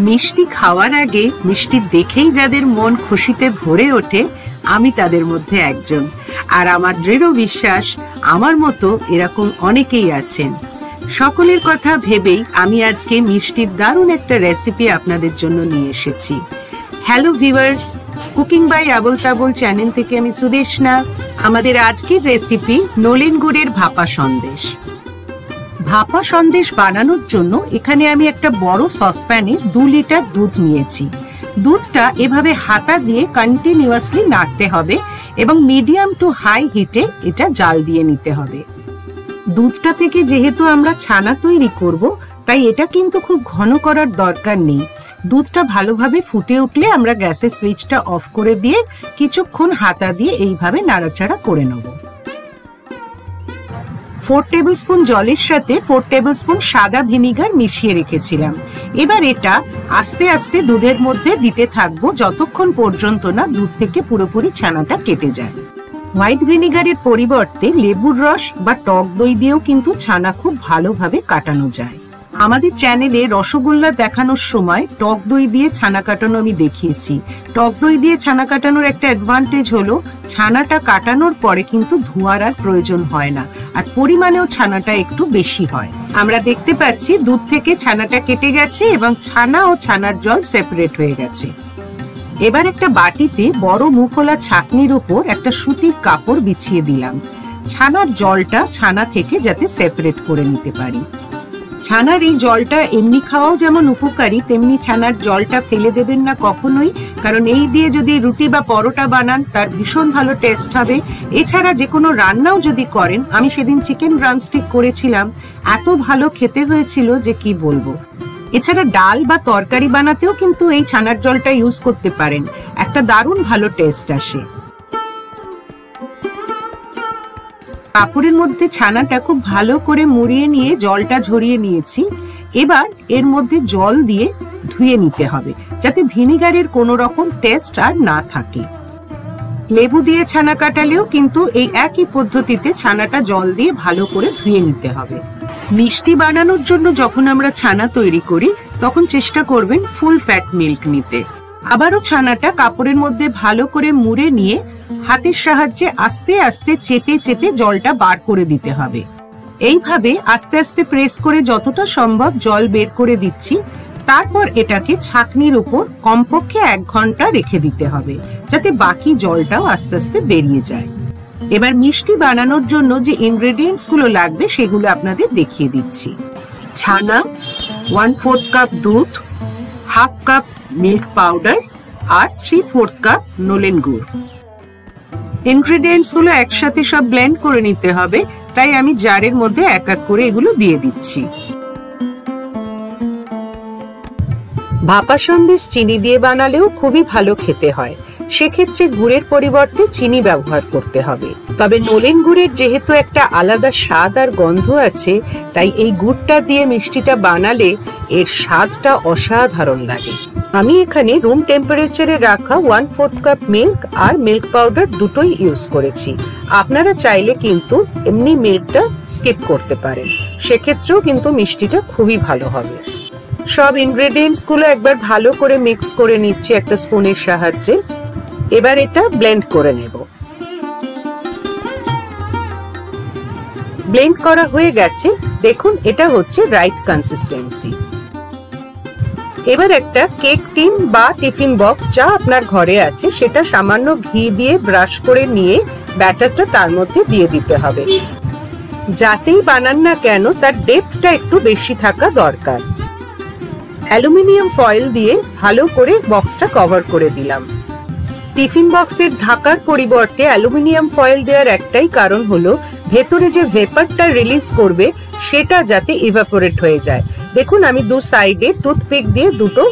মিষ্টি খাওয়ার আগে মিষ্টি দেখেই যাদের মন খুশিতে ভরে ওঠে, আমি তাদের মধ্যে একজন। আর আমার দৃঢ় বিশ্বাস আমার মতো এরকম অনেকেই আছেন। সকলের কথা ভেবেই আমি আজকে মিষ্টির দারুণ একটা রেসিপি আপনাদের জন্য নিয়ে এসেছি। Hello viewers, cooking by Abol Tabol channel থেকে আমি সুদেশনা। আমাদের আজকের রেসিপি নলেন গুড়ের ভাপা সন্দেশ। ভাপা সন্দেশ বানানোর জন্য এখানে আমি একটা বড় সসপ্যানে 2 লিটার দুধ নিয়েছি। দুধটা এভাবে হাতা দিয়ে কন্টিনিউয়াসলি নাড়তে হবে এবং মিডিয়াম টু হাই হিটে এটা জাল দিয়ে নিতে হবে। দুধটা থেকে যেহেতু আমরা ছানা তৈরি করব, তাই এটা কিন্তু খুব ঘন করার দরকার নেই। দুধটা ভালোভাবে ফুটে উঠলে আমরা গ্যাসের সুইচটা অফ করে দিয়ে কিছুক্ষণ হাতা দিয়ে এইভাবে নাড়াচাড়া করে নেব। 4 টেবিল স্পুন জলের সাথে 4 টেবিল স্পুন সাদা ভিনিগার মিশিয়ে রেখেছিলাম। এবার এটা আস্তে আস্তে দুধের মধ্যে দিতে থাকবো যতক্ষণ পর্যন্ত না দুধ থেকে পুরোপুরি ছানাটা কেটে যায়। হোয়াইট ভিনিগারের পরিবর্তে লেবুর রস বা টক দই দিয়েও কিন্তু ছানা খুব ভালোভাবে কাটানো যায়। আমাদের চ্যানেলে রসগোল্লা দেখানোর সময় টক দই দিয়ে ছানা কাটানো আমি দেখিয়েছি। টক দই দিয়ে ছানা কাটানোর একটা অ্যাডভান্টেজ হলো ছানাটা কাটানোর পরে কিন্তু ধোয়ার আর প্রয়োজন হয় না, আর পরিমাণেও ছানাটা একটু বেশি হয়। আমরা দেখতে পাচ্ছি দুধ থেকে ছানাটা কেটে গেছে এবং ছানা ও ছানার জল সেপারেট হয়ে গেছে। এবার একটা বাটিতে বড় মুখোলা ছাঁকনির উপর একটা সুতির কাপড় বিছিয়ে দিলাম। ছানার জলটা ছানা থেকে যাতে সেপারেট করে নিতে পারি। ছানার এই জলটা এমনি খাওয়াও যেমন উপকারী, তেমনি ছানার জলটা ফেলে দেবেন না কখনোই, কারণ এই দিয়ে যদি রুটি বা পরোটা বানান তার ভীষণ ভালো টেস্ট হবে। এছাড়া যে কোনো রান্নাও যদি করেন, আমি সেদিন চিকেন ড্রামস্টিক করেছিলাম, এত ভালো খেতে হয়েছিল যে কি বলবো। এছাড়া ডাল বা তরকারি বানাতেও কিন্তু এই ছানার জলটা ইউজ করতে পারেন, একটা দারুণ ভালো টেস্ট আসে। কাপড়ের মধ্যে ছানাটা খুব ভালো করে মুড়িয়ে নিয়ে জলটা ঝরিয়ে নিয়েছি। এবার এর মধ্যে জল দিয়ে ধুয়ে নিতে হবে যাতে ভিনিগারের কোনো রকম টেস্ট আর না থাকে। লেবু দিয়ে ছানা কাটালেও কিন্তু এই একই পদ্ধতিতে ছানাটা জল দিয়ে ভালো করে ধুয়ে নিতে হবে। মিষ্টি বানানোর জন্য যখন আমরা ছানা তৈরি করি তখন চেষ্টা করবেন ফুল ফ্যাট মিল্ক নিতে। আবারও ছানাটা কাপড়ের মধ্যে ভালো করে মুড়ে নিয়ে হাতের সাহায্যে আস্তে আস্তে চেপে চেপে জলটা বার করে দিতে হবে। এইভাবে আস্তে আস্তে প্রেস করে যতটা সম্ভব জল বের করে দিচ্ছি। তারপর এটাকে ছাঁকনির উপর কমপক্ষে 1 ঘন্টা রেখে দিতে হবে যাতে বাকি জলটাও আস্তে আস্তে বেরিয়ে যায়। এবার মিষ্টি বানানোর জন্য যে ইনগ্রেডিয়েন্টস গুলো লাগবে সেগুলো আপনাদের দেখিয়ে দিচ্ছি। ছানা, 1/4 কাপ দুধ, 1/2 কাপ মিল্ক পাউডার আর 3/4 কাপ নলেন গুড়। ইনগ্রেডিয়েন্টস গুলো একসাথে সব ব্লেন্ড করে নিতে হবে, তাই আমি জারের মধ্যে এক এক করে এগুলো দিয়ে দিচ্ছি। ভাপা সন্দেশ চিনি দিয়ে বানালেও খুবই ভালো খেতে হয়, সেক্ষেত্রে গুড়ের পরিবর্তে চিনি ব্যবহার করতে হবে। তবে নলেন গুড়ের যেহেতু একটা আলাদা স্বাদ আর গন্ধ আছে, তাই এই গুড়টা দিয়ে মিষ্টিটা বানালে এর স্বাদটা অসাধারণ লাগে। আমি এখানে রুম টেম্পারেচারে রাখা 1/4 কাপ মিল্ক আর মিল্ক পাউডার দুটোই ইউজ করেছি। আপনারা চাইলে কিন্তু এমনি মিল্কটা স্কিপ করতে পারেন, সেক্ষেত্রেও কিন্তু মিষ্টিটা খুবই ভালো হবে। সব ইনগ্রেডিয়েন্টস গুলো একবার ভালো করে মিক্স করে নিচ্ছি একটা স্পুনের সাহায্যে। এবার এটা ব্লেন্ড করে নেব। ব্লেন্ড করা হয়ে গেছে, দেখুন এটা হচ্ছে রাইট কনসিস্টেন্সি। এবার একটা কেক টিন বা টিফিন বক্স যা আপনার ঘরে আছে সেটা সামান্য ঘি দিয়ে ব্রাশ করে নিয়ে ব্যাটারটা তার মধ্যে দিয়ে দিতে হবে। যাতেই বানান না কেন তার ডেপথটা একটু বেশি থাকা দরকার। অ্যালুমিনিয়াম ফয়েল দিয়ে ভালো করে বক্সটা কভার করে দিলাম। টিফিন বক্সের ঢাকার পরিবর্তে অ্যালুমিনিয়াম ফয়েল দেওয়ার একটাই কারণ হলো ভেতরে যে ভেপারটা রিলিজ করবে সেটা যাতে ইভাপোরেট হয়ে যায়। দেখুন আমি দু সাইডে টুথপিক দিয়ে দুটো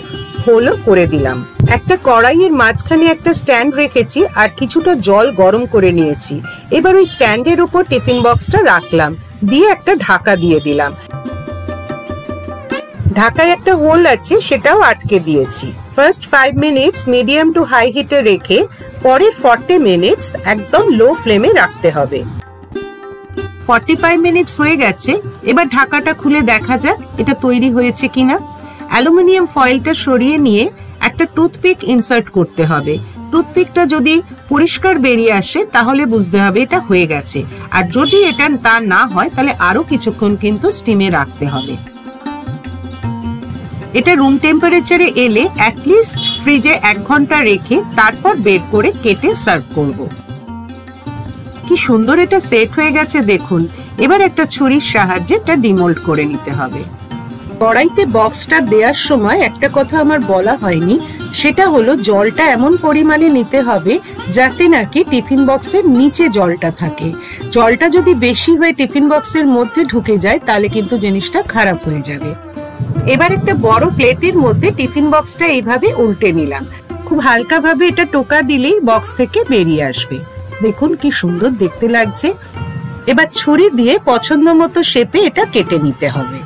হোল করে দিলাম। একটা কড়াইয়ের মাঝখানে একটা স্ট্যান্ড রেখেছি আর কিছুটা জল গরম করে নিয়েছি। এবার ওই স্ট্যান্ডের উপর টিফিন বক্সটা রাখলাম, দিয়ে একটা ঢাকা দিয়ে দিলাম। ঢাকায় একটা হোল আছে সেটাও আটকে দিয়েছি। First 5 minutes medium to high হিটে রেখে পরের 40 মিনিটস একদম লো ফ্লেমে রাখতে হবে। 45 মিনিটস হয়ে গেছে, এবার ঢাকাটা খুলে দেখা যাক এটা তৈরি হয়েছে কিনা। অ্যালুমিনিয়াম ফয়েলটা সরিয়ে নিয়ে একটা টুথপিক ইনসার্ট করতে হবে। টুথপিকটা যদি পরিষ্কার বেরিয়ে আসে তাহলে বুঝতে হবে এটা হয়ে গেছে, আর যদি এটা তা না হয় তাহলে আরো কিছুক্ষণ কিন্তু স্টিমে রাখতে হবে। এটা রুম টেম্পারেচারে এলে অ্যাটলিস্ট ফ্রিজে 1 ঘন্টা রেখে তারপর বের করে কেটে সার্ভ করব। কি সুন্দর এটা সেট হয়ে গেছে দেখুন। এবার একটা ছুরির সাহায্যে এটা ডিমোল্ড করে নিতে হবে। কড়াইতে বক্সটা দেওয়ার সময় একটা কথা আমার বলা হয়নি, সেটা হলো জলটা এমন পরিমাণে নিতে হবে যাতে নাকি টিফিন বক্সের নিচে জলটা থাকে। জলটা যদি বেশি হয়ে টিফিন বক্সের মধ্যে ঢুকে যায় তাহলে কিন্তু জিনিসটা খারাপ হয়ে যাবে। এবার একটা বড় প্লেটের মধ্যে টিফিন বক্সটা এইভাবে উল্টে নিলাম। খুব হালকা ভাবে এটা টোকা দিলেই বক্স থেকে বেরিয়ে আসবে। দেখুন কি সুন্দর দেখতে লাগছে। এবার ছুরি দিয়ে পছন্দ মতো শেপে এটা কেটে নিতে হবে।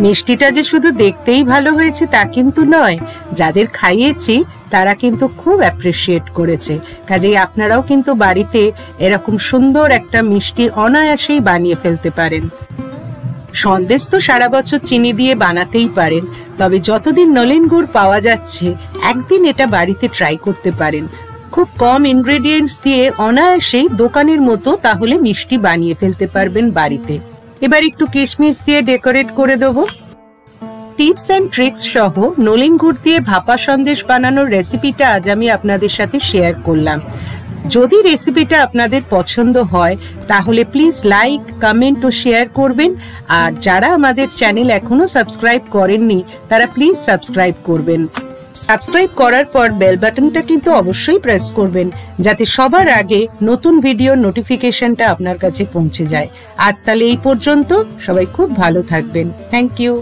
মিষ্টিটা যে শুধু দেখতেই ভালো হয়েছে তা কিন্তু নয়, যাদের খাইয়েছি তারা কিন্তু খুব অ্যাপ্রিসিয়েট করেছে। কাজেই আপনারাও কিন্তু বাড়িতে এরকম সুন্দর একটা মিষ্টি অনায়াসেই বানিয়ে ফেলতে পারেন। সন্দেশ তো সারা বছর চিনি দিয়ে বানাতেই পারেন, তবে যতদিন নলেন গুড় পাওয়া যাচ্ছে একদিন এটা বাড়িতে ট্রাই করতে পারেন। খুব কম ইনগ্রেডিয়েন্টস দিয়ে অনায়াসেই দোকানের মতো তাহলে মিষ্টি বানিয়ে ফেলতে পারবেন বাড়িতে। এবার একটু কিশমিশ দিয়ে ডেকোরেট করে দেবো। টিপস এন্ড ট্রিক্স সহ নলেন গুড় দিয়ে ভাপা সন্দেশ বানানোর রেসিপিটা আজ আমি আপনাদের সাথে শেয়ার করলাম। যদি রেসিপিটা আপনাদের পছন্দ হয় তাহলে প্লিজ লাইক, কমেন্ট ও শেয়ার করবেন। আর যারা আমাদের চ্যানেল এখনো সাবস্ক্রাইব করেননি তারা প্লিজ সাবস্ক্রাইব করবেন। সাবস্ক্রাইব করার পর বেল বাটনটা কিন্তু অবশ্যই প্রেস করবেন যাতে সবার আগে নতুন ভিডিওর নোটিফিকেশনটা আপনার কাছে পৌঁছে যায়। আজ তাহলে এই পর্যন্ত, সবাই খুব ভালো থাকবেন। Thank you.